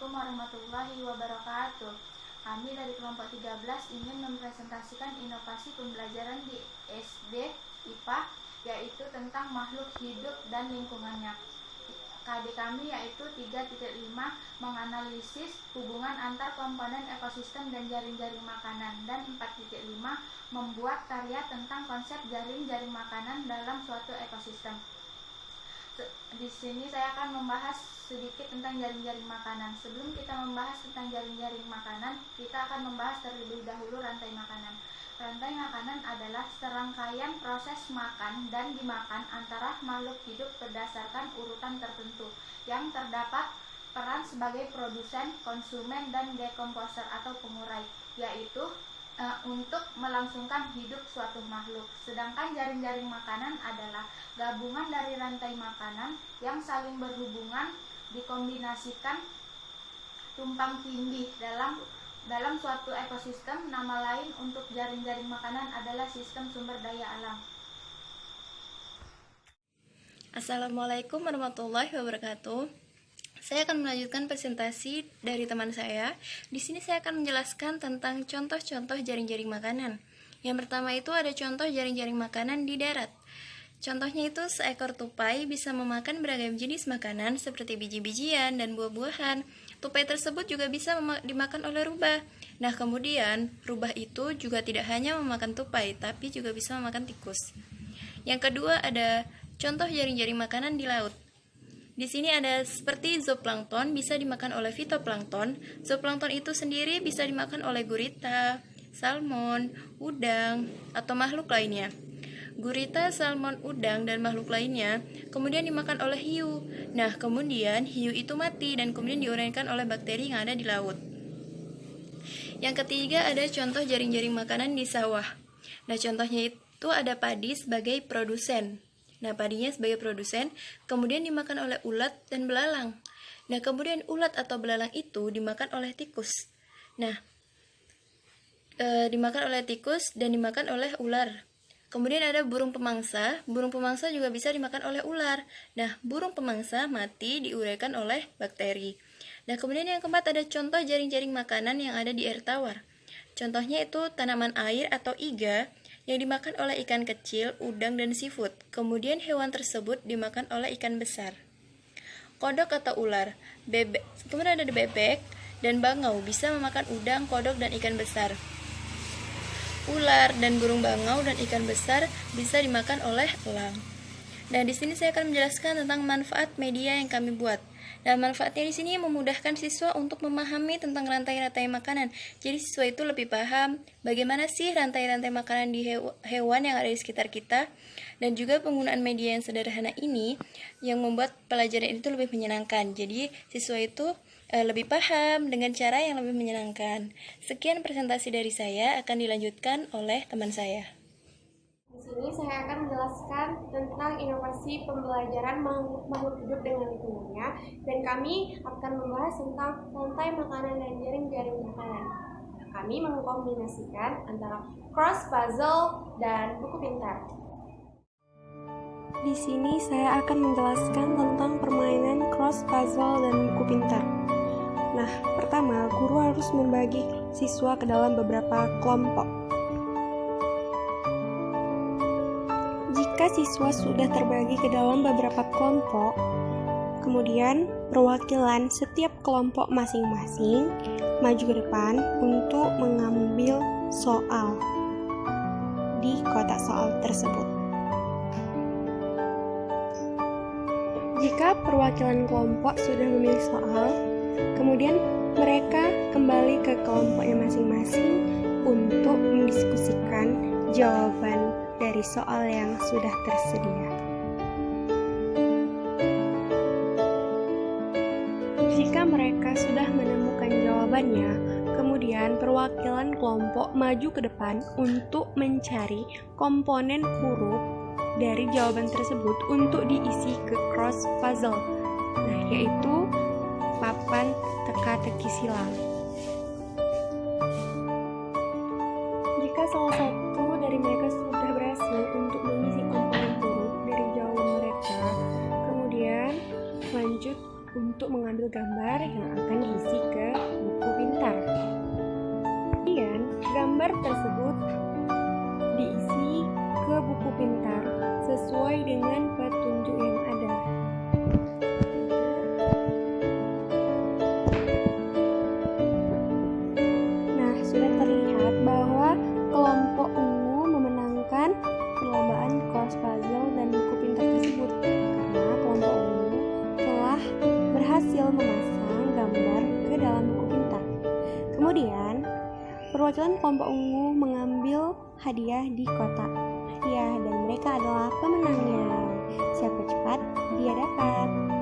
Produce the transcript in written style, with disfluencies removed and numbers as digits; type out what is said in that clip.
Assalamualaikum warahmatullahi wabarakatuh. Kami dari kelompok 13 ingin mempresentasikan inovasi pembelajaran di SD IPA, yaitu tentang makhluk hidup dan lingkungannya. KD kami yaitu 3.5 menganalisis hubungan antar komponen ekosistem dan jaring-jaring makanan, dan 4.5 membuat karya tentang konsep jaring-jaring makanan dalam suatu ekosistem. Di sini saya akan membahas sedikit tentang jaring-jaring makanan. Sebelum kita membahas tentang jaring-jaring makanan, kita akan membahas terlebih dahulu rantai makanan. Rantai makanan adalah serangkaian proses makan dan dimakan antara makhluk hidup berdasarkan urutan tertentu, yang terdapat peran sebagai produsen, konsumen, dan dekomposer atau pengurai, yaitu untuk melangsungkan hidup suatu makhluk. Sedangkan jaring-jaring makanan adalah gabungan dari rantai makanan yang saling berhubungan dikombinasikan tumpang tindih dalam suatu ekosistem. Nama lain untuk jaring-jaring makanan adalah sistem sumber daya alam. Assalamualaikum warahmatullahi wabarakatuh. Saya akan melanjutkan presentasi dari teman saya. Di sini saya akan menjelaskan tentang contoh-contoh jaring-jaring makanan. Yang pertama itu ada contoh jaring-jaring makanan di darat. Contohnya itu seekor tupai bisa memakan beragam jenis makanan seperti biji-bijian dan buah-buahan. Tupai tersebut juga bisa dimakan oleh rubah. Nah, kemudian rubah itu juga tidak hanya memakan tupai, tapi juga bisa memakan tikus. Yang kedua ada contoh jaring-jaring makanan di laut. Di sini ada seperti zooplankton bisa dimakan oleh fitoplankton. Zooplankton itu sendiri bisa dimakan oleh gurita, salmon, udang, atau makhluk lainnya. Gurita, salmon, udang, dan makhluk lainnya kemudian dimakan oleh hiu. Nah, kemudian hiu itu mati dan kemudian diuraikan oleh bakteri yang ada di laut. Yang ketiga ada contoh jaring-jaring makanan di sawah. Nah, contohnya itu ada padi sebagai produsen. Nah, padinya sebagai produsen kemudian dimakan oleh ulat dan belalang. Nah, kemudian ulat atau belalang itu dimakan oleh tikus. Nah, dimakan oleh tikus dan dimakan oleh ular. Kemudian ada burung pemangsa juga bisa dimakan oleh ular. Nah, burung pemangsa mati diuraikan oleh bakteri. Nah, kemudian yang keempat ada contoh jaring-jaring makanan yang ada di air tawar. Contohnya itu tanaman air atau iga yang dimakan oleh ikan kecil, udang, dan seafood. Kemudian hewan tersebut dimakan oleh ikan besar. Kodok atau ular, kemudian ada bebek dan bangau bisa memakan udang, kodok, dan ikan besar. Ular dan burung bangau dan ikan besar bisa dimakan oleh elang. Nah, di sini saya akan menjelaskan tentang manfaat media yang kami buat. Dan manfaatnya di sini memudahkan siswa untuk memahami tentang rantai-rantai makanan. Jadi siswa itu lebih paham bagaimana sih rantai-rantai makanan di hewan yang ada di sekitar kita. Dan juga penggunaan media yang sederhana ini yang membuat pelajaran itu lebih menyenangkan. Jadi siswa itu lebih paham dengan cara yang lebih menyenangkan. Sekian presentasi dari saya, akan dilanjutkan oleh teman saya. Di sini saya akan menjelaskan tentang inovasi pembelajaran makhluk hidup dengan lingkungannya, dan kami akan membahas tentang rantai makanan dan jaring-jaring makanan. Kami mengkombinasikan antara cross puzzle dan buku pintar. Di sini saya akan menjelaskan tentang permainan cross puzzle dan buku pintar. Nah, pertama, guru harus membagi siswa ke dalam beberapa kelompok. Jika siswa sudah terbagi ke dalam beberapa kelompok, kemudian perwakilan setiap kelompok masing-masing maju ke depan untuk mengambil soal di kotak soal tersebut. Jika perwakilan kelompok sudah memilih soal, kemudian mereka kembali ke kelompoknya masing-masing untuk mendiskusikan jawaban dari soal yang sudah tersedia. Jika mereka sudah menemukan jawabannya, kemudian perwakilan kelompok maju ke depan untuk mencari komponen huruf dari jawaban tersebut untuk diisi ke cross puzzle. Nah, yaitu papan teka-teki silang. Jika salah satu dari mereka sudah berhasil untuk mengisi komponen huruf dari jawaban mereka, kemudian lanjut untuk untuk mengambil gambar yang akan diisi ke buku pintar. Kemudian, gambar tersebut diisi ke buku pintar sesuai dengan petunjuk yang ada. Nah, sudah terlihat bahwa kelompok ungu memenangkan perlombaan cross puzzle dan buku pintar tersebut karena kelompok ungu telah berhasil memasang gambar ke dalam buku pintar. Kemudian, perwakilan kelompok ungu mengambil hadiah di kotak hadiah dan mereka adalah pemenangnya. Siapa cepat, dia dapat.